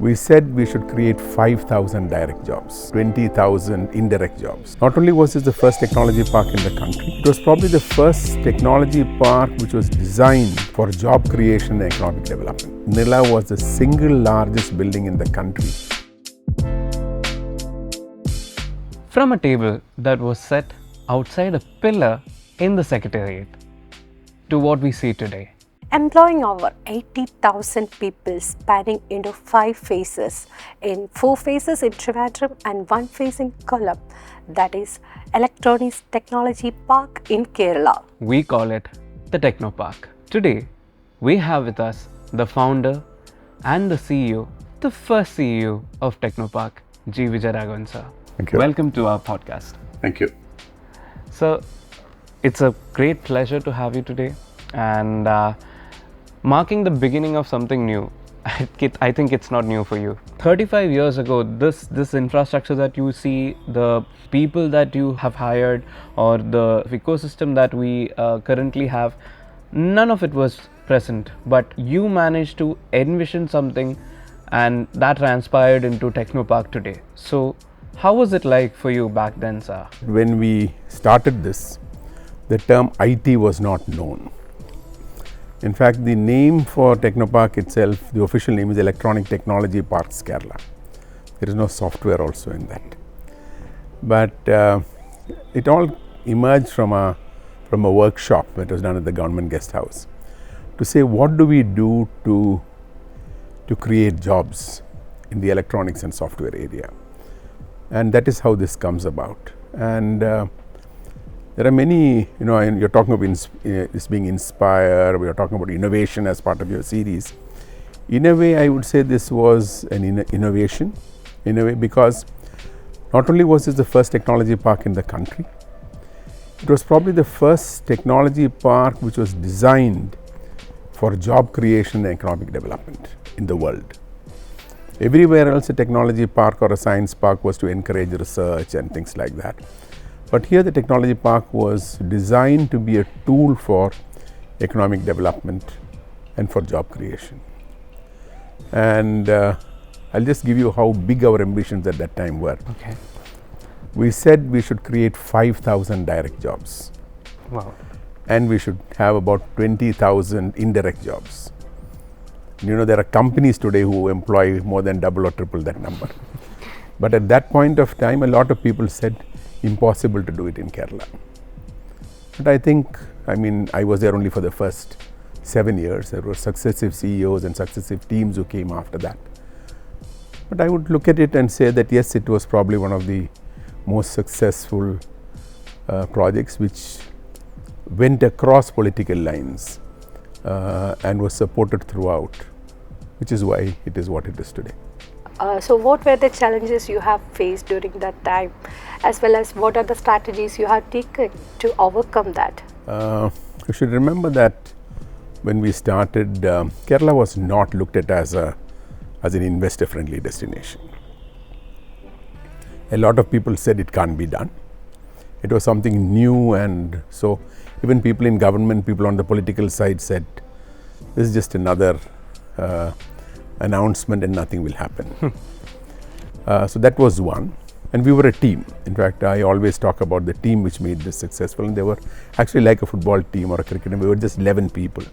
We said we should create 5,000 direct jobs, 20,000 indirect jobs. Not only was this the first technology park in the country, it was probably the first technology park which was designed for job creation and economic development. Nilla was the single largest building in the country. From a table that was set outside a pillar in the Secretariat to what we see today. Employing over 80,000 people spanning into 5 phases, in 4 phases in Trivandrum and 1 phase in Kollam, that is Electronics Technology Park in Kerala. We call it the Technopark. Today, we have with us the founder and the CEO, the first CEO of Technopark, G Vijaya Raghavan sir. Thank you. Welcome to our podcast. Thank you. So, it's a great pleasure to have you today, and marking the beginning of something new. I think it's not new for you. 35 years ago, this infrastructure that you see, the people that you have hired, or the ecosystem that we currently have, none of it was present. But you managed to envision something, and that transpired into Technopark today. So, how was it like for you back then, sir? When we started this, the term IT was not known. In fact, the name for Technopark itself, the official name is Electronic Technology Parks Kerala. There is no software also in that. But it all emerged from a workshop that was done at the government guest house to say, what do we do to create jobs in the electronics and software area? And that is how this comes about. And there are many, you're talking about this being inspired, we are talking about innovation as part of your series. In a way, I would say this was an innovation, in a way, because not only was this the first technology park in the country, it was probably the first technology park which was designed for job creation and economic development in the world. Everywhere else, a technology park or a science park was to encourage research and things like that. But here the technology park was designed to be a tool for economic development and for job creation. And I'll just give you how big our ambitions at that time were. Okay. We said we should create 5,000 direct jobs. Wow. And we should have about 20,000 indirect jobs. There are companies today who employ more than double or triple that number. But at that point of time, a lot of people said, impossible to do it in Kerala. But I was there only for the first 7 years. There were successive CEOs and successive teams who came after that. But I would look at it and say that yes, it was probably one of the most successful projects which went across political lines and was supported throughout, which is why it is what it is today. So what were the challenges you have faced during that time, as well as what are the strategies you have taken to overcome that? You should remember that when we started, Kerala was not looked at as an investor-friendly destination. A lot of people said it can't be done. It was something new, and so even people in government, people on the political side said, this is just another announcement and nothing will happen. So that was one. And we were a team. In fact, I always talk about the team which made this successful. And they were actually like a football team or a cricket team. We were just 11 people.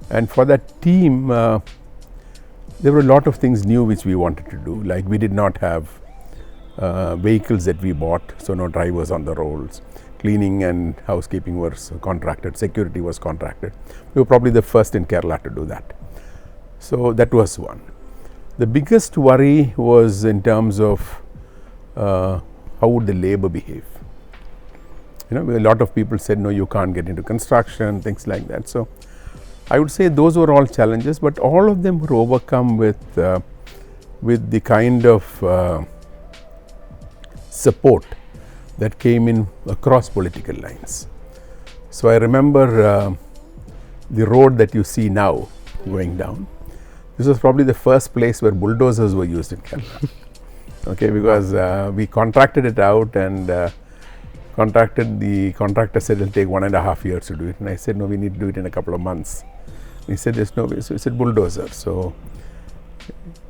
And for that team, there were a lot of things new which we wanted to do. Like we did not have vehicles that we bought, so no drivers on the roads. Cleaning and housekeeping was contracted. Security was contracted. We were probably the first in Kerala to do that. So that was one. The biggest worry was in terms of how would the labor behave. A lot of people said, no, you can't get into construction, things like that. So I would say those were all challenges, but all of them were overcome with the kind of support that came in across political lines. So I remember the road that you see now going down. This was probably the first place where bulldozers were used in Kerala. Okay, because we contracted it out, and the contractor said it'll take 1.5 years to do it. And I said, no, we need to do it in a couple of months. He said, there's no way. So he said bulldozer. So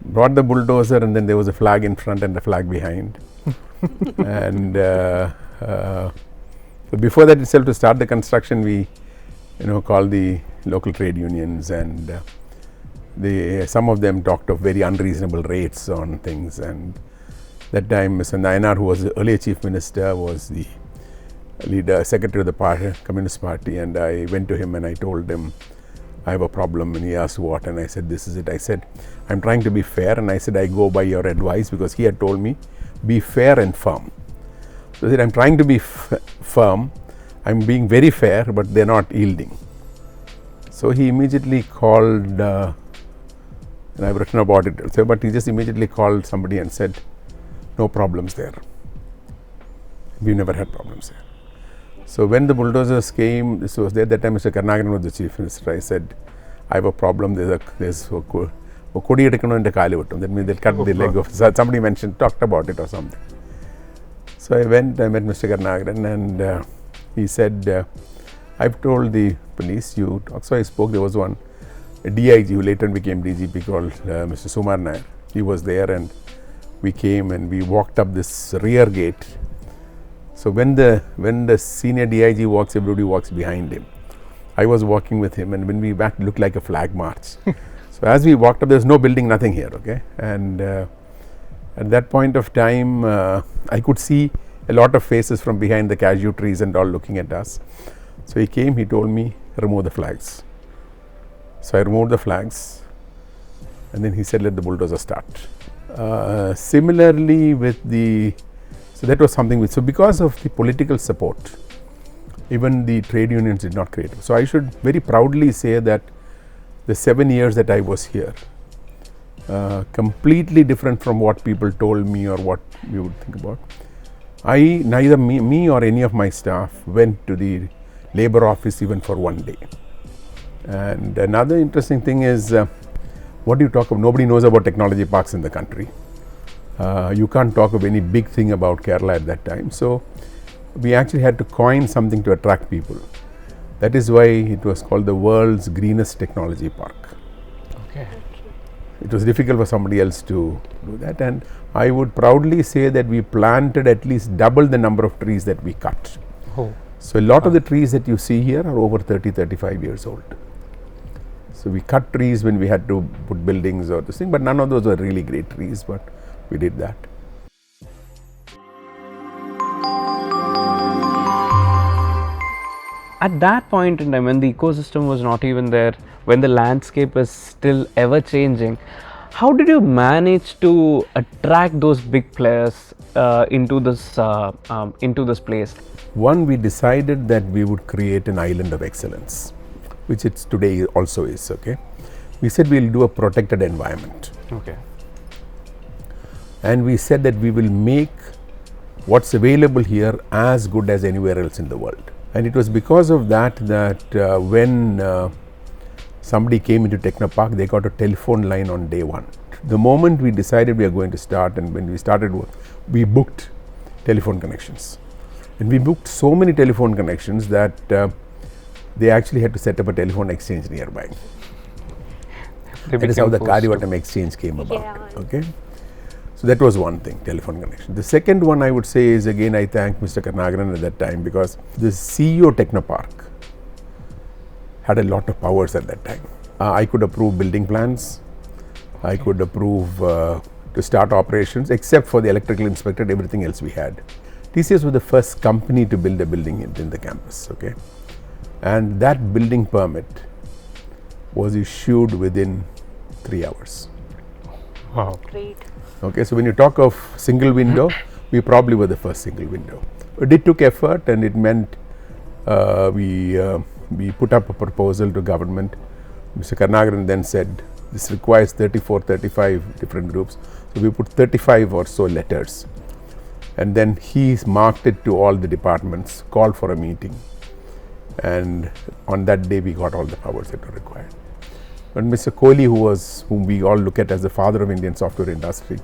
brought the bulldozer, and then there was a flag in front and a flag behind. And so before that itself, to start the construction, we called the local trade unions, and some of them talked of very unreasonable rates on things. And that time Mr. Nayanar, who was the earlier chief minister, was the leader, secretary of the party, Communist Party, and I went to him and I told him I have a problem, and he asked what, and I said this is it. I said I'm trying to be fair, and I said I go by your advice, because he had told me be fair and firm. So I said I'm trying to be firm, I'm being very fair, but they're not yielding. So he immediately called, and I've written about it, so, but he just immediately called somebody and said no problems there. We've never had problems there. So when the bulldozers came, this was there, that time Mr. Karnagaran was the chief minister. I said I have a problem, that means they'll cut the leg of, somebody talked about it or something. So I met Mr. Karnagaran, and he said, I've told the police you talk. So I spoke. There was a DIG who later became DGP called Mr. Sumar Nair. He was there, and we came and we walked up this rear gate. So when the senior DIG walks, everybody walks behind him. I was walking with him, and when we back, it looked like a flag march. So as we walked up, there's no building, nothing here, okay? And at that point of time, I could see a lot of faces from behind the cashew trees and all looking at us. So he came, he told me, remove the flags. So I removed the flags, and then he said, let the bulldozer start. Similarly with so that was something so because of the political support, even the trade unions did not create. So I should very proudly say that the 7 years that I was here, completely different from what people told me or what we would think about. Neither me or any of my staff went to the labor office even for one day. And another interesting thing is, what do you talk of? Nobody knows about technology parks in the country. You can't talk of any big thing about Kerala at that time. So we actually had to coin something to attract people. That is why it was called the world's greenest technology park. Okay. It was difficult for somebody else to do that, and I would proudly say that we planted at least double the number of trees that we cut. Oh. So a lot of the trees that you see here are over 30-35 years old. So we cut trees when we had to put buildings or this thing, but none of those were really great trees, but we did that. At that point in time, when the ecosystem was not even there, when the landscape was still ever changing, how did you manage to attract those big players into this place? One, we decided that we would create an island of excellence, which it's today also is, okay. We said we'll do a protected environment. Okay. And we said that we will make what's available here as good as anywhere else in the world. And it was because of that when somebody came into Technopark, they got a telephone line on day one. The moment we decided we are going to start, and when we started work, we booked telephone connections. And we booked so many telephone connections that they actually had to set up a telephone exchange nearby. That is how the Karyavattam exchange came about. Yeah. Okay. So that was one thing, telephone connection. The second one I would say is, again, I thank Mr. Karnagaran at that time, because the CEO of Technopark had a lot of powers at that time. I could approve building plans, I could approve to start operations, except for the electrical inspector, everything else we had. TCS was the first company to build a building in the campus, okay? And that building permit was issued within 3 hours. Wow. Great. Okay, so when you talk of single window, we probably were the first single window. But it took effort, and it meant we put up a proposal to government. Mr. Karnagaran then said, this requires 35 different groups. So we put 35 or so letters. And then he marked it to all the departments, called for a meeting. And on that day, we got all the powers that were required. But Mr. Kohli, whom we all look at as the father of Indian software industry,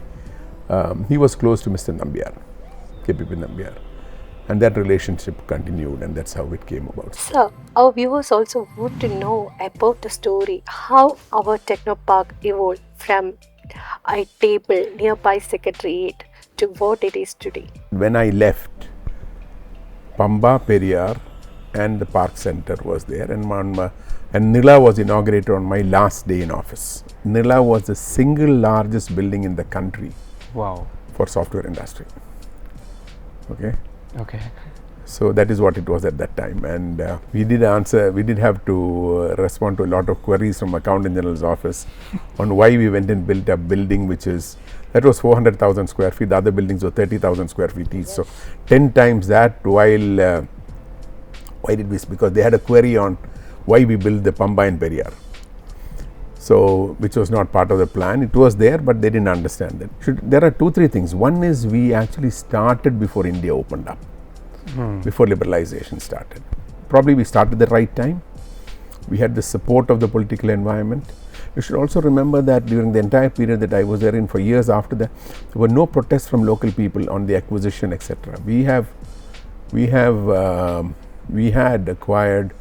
he was close to Mr. Nambiar, KPP Nambiar. And that relationship continued, and that's how it came about. Sir, our viewers also want to know about the story, how our Technopark evolved from a table nearby Secretariat to what it is today? When I left, Pamba, Periyar and the Park Center was there, and Nila was inaugurated on my last day in office. Nila was the single largest building in the country Wow. for software industry. Okay. Okay. So that is what it was at that time, and we did have to respond to a lot of queries from Accountant General's office on why we went and built a building that was 400,000 square feet. The other buildings were 30,000 square feet each. So 10 times that. While why did we? Because they had a query on why we built the Pamba and Periyar. So which was not part of the plan. It was there, but they didn't understand that. There are 2-3 things. One is we actually started before India opened up. Before liberalization started. Probably we started the right time. We had the support of the political environment. You should also remember that during the entire period that I was there in for years after that, there were no protests from local people on the acquisition, etc. We had acquired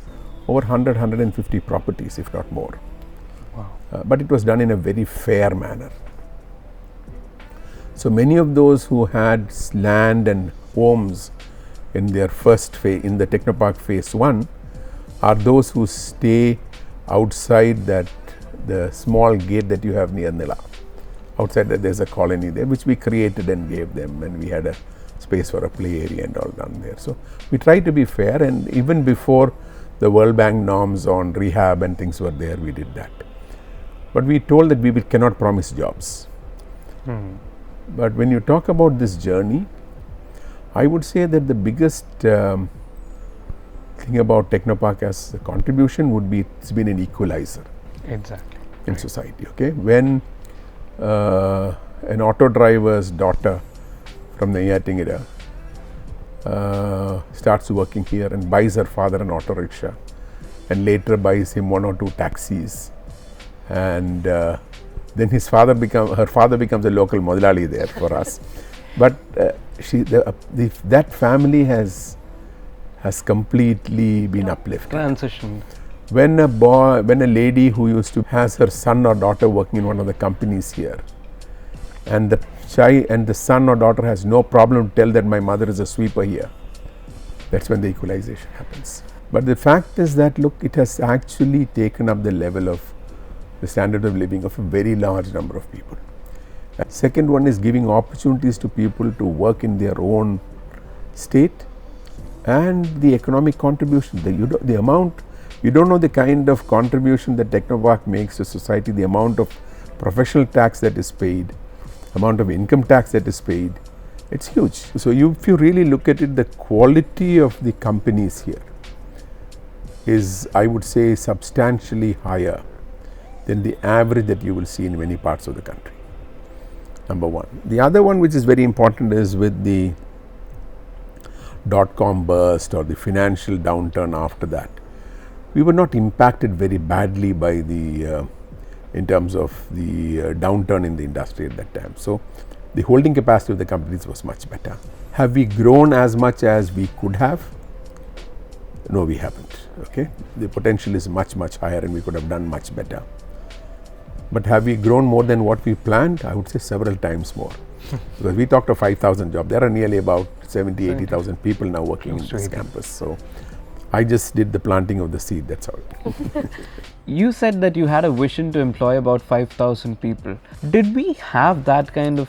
over 150 properties, if not more. Wow. But it was done in a very fair manner. So many of those who had land and homes in their first phase, in the Technopark phase 1, are those who stay outside the small gate that you have near Nila. Outside that there's a colony there, which we created and gave them, and we had a space for a play area and all done there. So we try to be fair, and even before the World Bank norms on rehab and things were there, we did that. But we told that we cannot promise jobs. But when you talk about this journey, I would say that the biggest thing about Technopark as a contribution would be it's been an equalizer. Exactly. In society. Okay, when an auto driver's daughter from the Yatingira starts working here and buys her father an auto rickshaw, and later buys him 1 or 2 taxis, and then her father becomes a local Modilali there for us. But that family has completely been uplifted. Transition. When a lady who used to has her son or daughter working in one of the companies here, and the son or daughter has no problem to tell that my mother is a sweeper here, that's when the equalization happens. But the fact is that, look, it has actually taken up the level of the standard of living of a very large number of people. Second one is giving opportunities to people to work in their own state, and the economic contribution, the amount, you don't know the kind of contribution that Technopark makes to society, the amount of professional tax that is paid, amount of income tax that is paid, it's huge. So if you really look at it, the quality of the companies here is, I would say, substantially higher than the average that you will see in many parts of the country. Number one. The other one, which is very important, is with the dot-com burst or the financial downturn after that, we were not impacted very badly by in terms of the downturn in the industry at that time. So the holding capacity of the companies was much better. Have we grown as much as we could have? No, we haven't. Okay, the potential is much higher, and we could have done much better. But have we grown more than what we planned? I would say several times more. Because we talked of 5,000 jobs. There are nearly about 80,000 people now working in this campus. So I just did the planting of the seed, that's all. You said that you had a vision to employ about 5,000 people. Did we have that kind of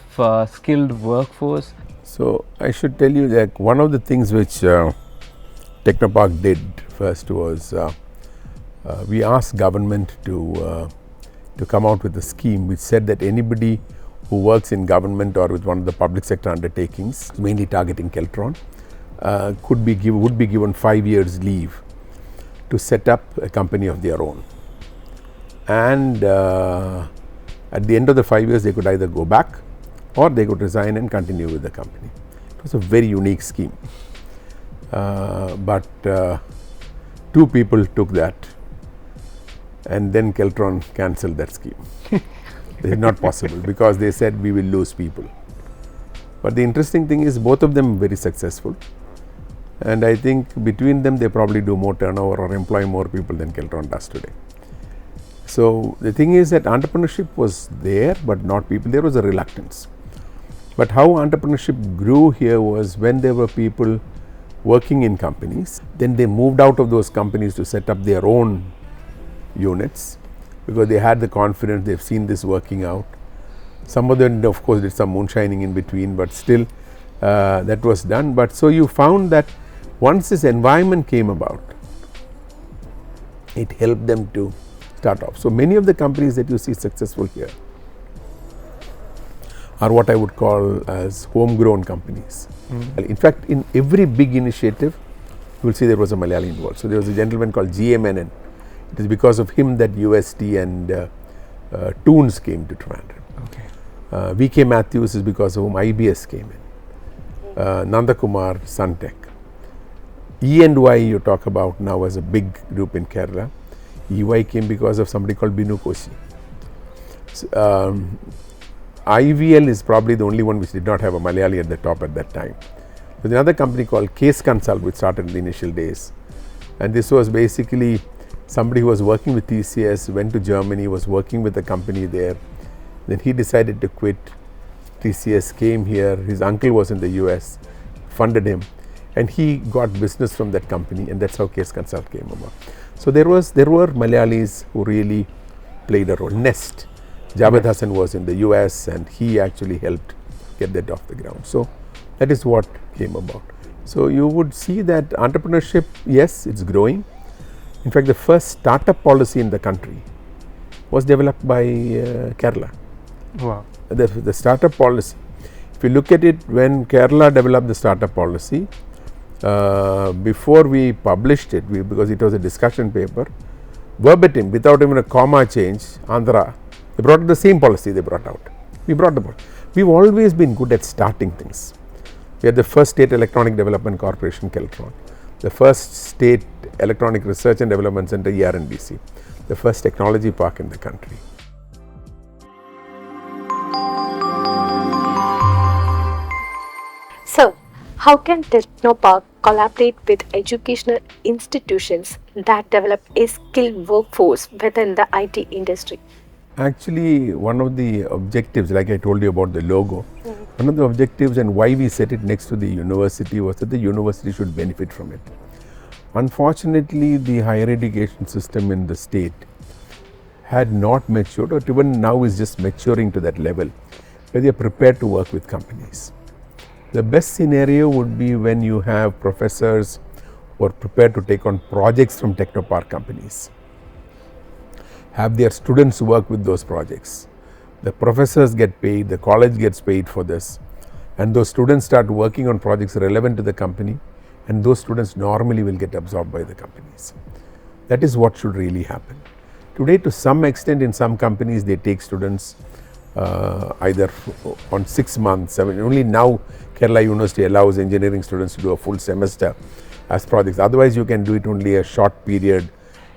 skilled workforce? So I should tell you that one of the things which Technopark did first was we asked government to come out with a scheme which said that anybody who works in government or with one of the public sector undertakings, mainly targeting Keltron, would be given 5 years leave to set up a company of their own. And at the end of the 5 years, they could either go back or they could resign and continue with the company. It was a very unique scheme. But 2 people took that, and then Keltron cancelled that scheme. It is not possible because they said we will lose people. But the interesting thing is both of them very successful, and I think between them they probably do more turnover or employ more people than Keltron does today. So the thing is that entrepreneurship was there, but not people. There was a reluctance. But how entrepreneurship grew here was when there were people working in companies, then they moved out of those companies to set up their own units because they had the confidence, they've seen this working out. Some of them, of course, did some moonshining in between, but still that was done. But so you found that once this environment came about, it helped them to start off. So many of the companies that you see successful here are what I would call as homegrown companies. In fact, in every big initiative, you will see there was a Malayali involved. So there was a gentleman called G Menon. It is because of him that UST and Toons came to Trivandrum. Okay. VK Matthews is because of whom IBS came in. Nandakumar, Suntech. E&Y you talk about now as a big group in Kerala. EY came because of somebody called Binu Koshi. So, IVL is probably the only one which did not have a Malayali at the top at that time. There was another company called Case Consult which started in the initial days, and this was basically somebody who was working with TCS, went to Germany, was working with a company there. Then he decided to quit. TCS came here, his uncle was in the US, funded him, and he got business from that company, and that's how Case Consult came about. So there were Malayalis who really played a role. Nest, Javed Hassan was in the US and he actually helped get that off the ground. So that is what came about. So you would see that entrepreneurship, yes, it's growing. In fact, the first startup policy in the country was developed by Kerala. Wow. The startup policy, if you look at it, when Kerala developed the startup policy, before we published it, because it was a discussion paper, verbatim, without even a comma change, Andhra, they brought out the same policy they brought out. We brought the policy. We've always been good at starting things. We are the first state electronic development corporation, Keltron, the first state electronic research and development center, ERNDC, the first technology park in the country. So, how can Technopark collaborate with educational institutions that develop a skilled workforce within the IT industry? Actually, one of the objectives, like I told you about the logo, one of the objectives and why we set it next to the university was that the university should benefit from it. Unfortunately, the higher education system in the state had not matured, or even now is just maturing to that level where they are prepared to work with companies. The best scenario would be when you have professors who are prepared to take on projects from Technopark companies, have their students work with those projects. The professors get paid, the college gets paid for this, and those students start working on projects relevant to the company, and those students normally will get absorbed by the companies. That is what should really happen. Today, to some extent, in some companies, they take students either on 6 months. I mean, only now Kerala University allows engineering students to do a full semester as projects. Otherwise, you can do it only a short period,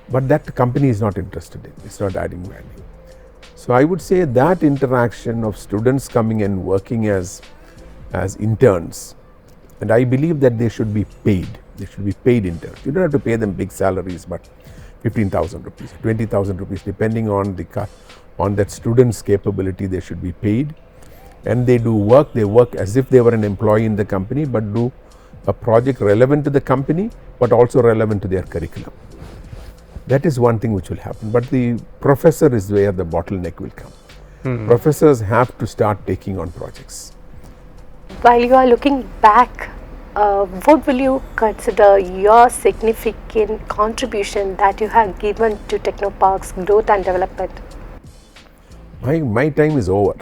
but that company is not interested in, it's not adding value. So I would say that interaction of students coming and working as interns, and I believe that they should be paid. They should be paid interns. You don't have to pay them big salaries, but 15,000 rupees, 20,000 rupees, depending on that student's capability, they should be paid. And they do work, they work as if they were an employee in the company, but do a project relevant to the company, but also relevant to their curriculum. That is one thing which will happen. But the professor is where the bottleneck will come. Professors have to start taking on projects. While you are looking back, what will you consider your significant contribution that you have given to Technopark's growth and development? My time is over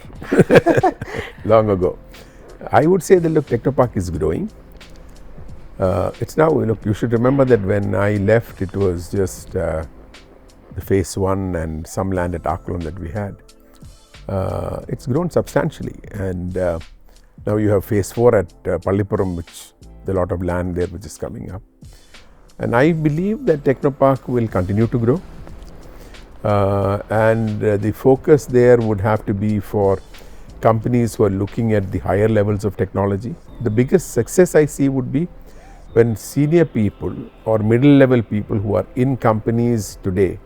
long ago. I would say that look, Technopark is growing. It's now, look, you should remember that when I left, it was just the phase 1 and some land at Akulum that we had. It's grown substantially, and now you have phase 4 at Pallipuram, which there a lot of land there which is coming up. And I believe that Technopark will continue to grow. And the focus there would have to be for companies who are looking at the higher levels of technology. The biggest success I see would be when senior people or middle level people who are in companies today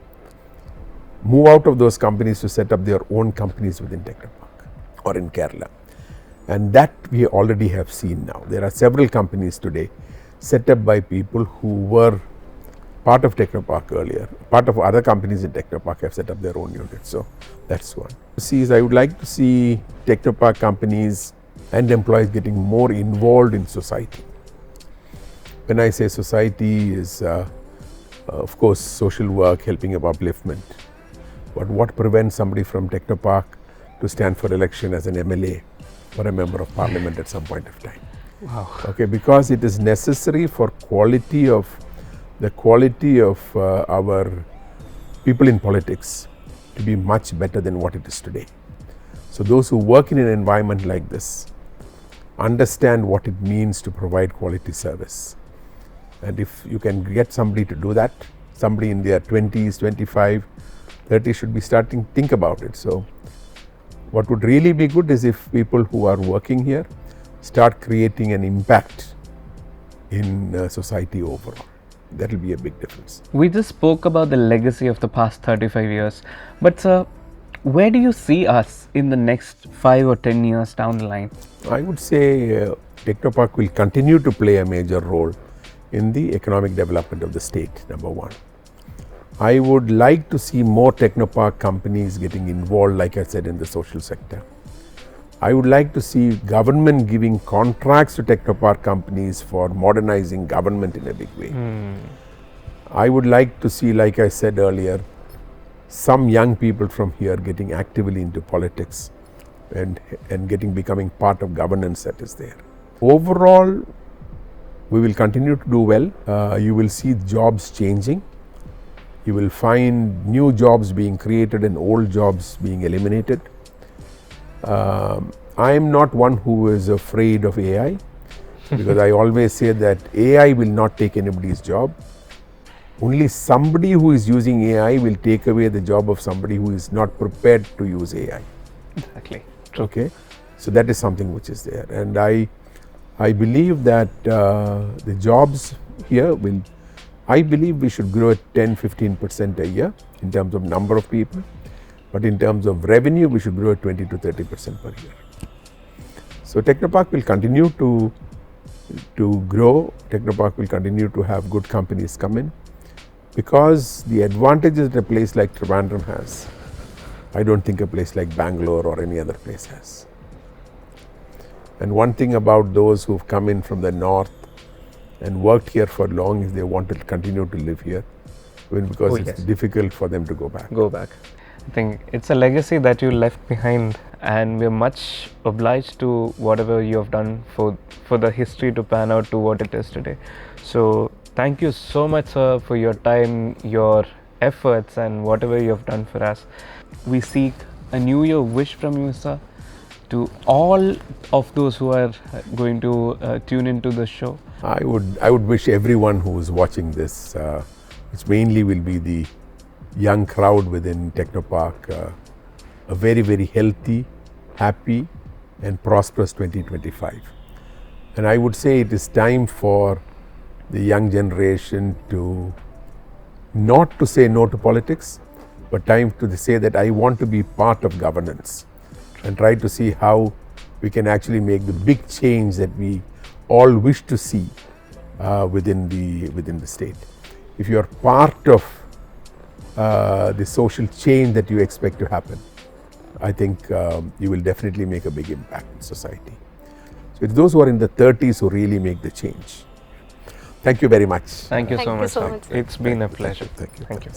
move out of those companies to set up their own companies within Technopark or in Kerala. And that we already have seen now. There are several companies today set up by people who were part of Technopark earlier, part of other companies in Technopark have set up their own units. So that's one. I would like to see Technopark companies and employees getting more involved in society. When I say society is, of course, social work, helping of upliftment. But what prevents somebody from Technopark to stand for election as an MLA or a member of parliament at some point of time? Wow. Okay, because it is necessary for the quality of our people in politics to be much better than what it is today. So those who work in an environment like this understand what it means to provide quality service. And if you can get somebody to do that, somebody in their 20s, 25, 30 should be starting to think about it. So what would really be good is if people who are working here start creating an impact in society overall. That will be a big difference. We just spoke about the legacy of the past 35 years, but sir, where do you see us in the next 5 or 10 years down the line? I would say Technopark will continue to play a major role in the economic development of the state, number one. I would like to see more Technopark companies getting involved, like I said, in the social sector. I would like to see government giving contracts to Technopark companies for modernizing government in a big way. I would like to see, like I said earlier, some young people from here getting actively into politics and becoming part of governance that is there. Overall, we will continue to do well. You will see jobs changing. You will find new jobs being created and old jobs being eliminated. I am not one who is afraid of AI because I always say that AI will not take anybody's job. Only somebody who is using AI will take away the job of somebody who is not prepared to use AI. Exactly. Okay, so that is something which is there, and I believe that the jobs here will. I believe we should grow at 10-15% a year in terms of number of people, but in terms of revenue, we should grow at 20 to 30% per year. So Technopark will continue to grow. Technopark will continue to have good companies come in, because the advantages that a place like Trivandrum has, I don't think a place like Bangalore or any other place has. And one thing about those who've come in from the north and worked here for long is they want to continue to live here, because it's difficult for them to go back. I think it's a legacy that you left behind, and we're much obliged to whatever you have done for the history to pan out to what it is today. So thank you so much, sir, for your time, your efforts, and whatever you have done for us. We seek a new year wish from you, sir, to all of those who are going to tune into the show. I would wish everyone who is watching this, which mainly will be the young crowd within Technopark, a very, very healthy, happy and prosperous 2025. And I would say it is time for the young generation to not to say no to politics, but time to say that I want to be part of governance and try to see how we can actually make the big change that we all wish to see within the state. If you are part of the social change that you expect to happen, I think you will definitely make a big impact in society. So it's those who are in the 30s who really make the change. Thank you very much. Thank you so much, sir. much. It's been a pleasure. Thank you. Thank you.